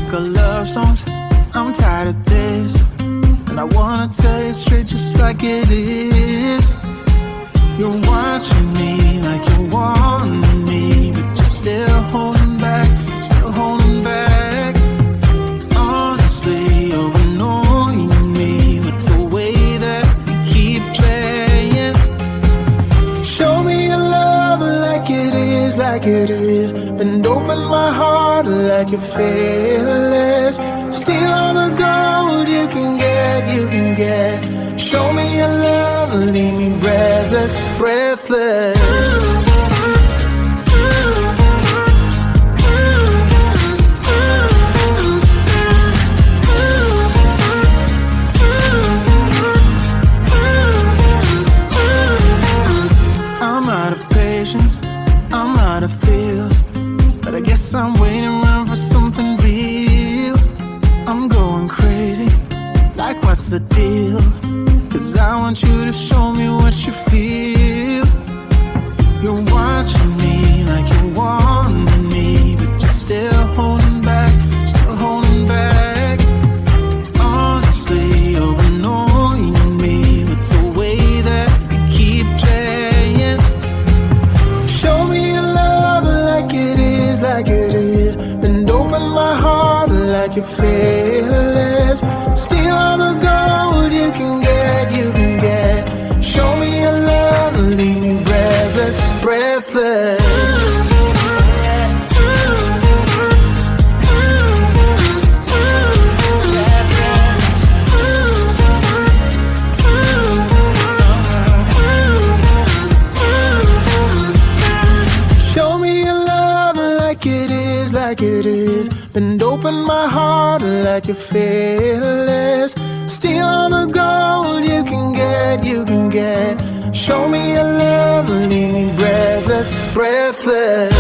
make our love songs. I'm tired of this, and I wanna tell you straight just like it is. You're watching me like you want me, but you're still holding back, still holding back. Honestly, you're annoying me with the way that you keep playing. Show me your love like it is, like it is. And open my heart like you're fearless. Steal all the gold you can get, you can get. Show me your love, leave me breathless, breathless. I'm out of patience, I'm out of feels, but I guess I'm waiting around for something real. I'm going crazy, like what's the deal? 'Cause I want you to show me what you feel. You're watching me like you want me, but you're still holding back, still holding back. Honestly, you're annoying me with the way that you keep playing. Show me your love like it is, like it is. And open my heart like you're fearless. Steal all the gold you can get, you can get. Show me your love, leave me breathless, breathless. Show me your love like it is, like it is. And open my heart like you're fearless. Steal all the gold you can get, you can get. Show me your love, leave me breathless, breathless.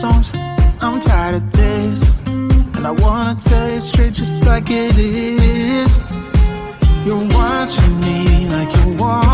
love songs. I'm tired of this, and I wanna tell you straight just like it is. You're watching me like you want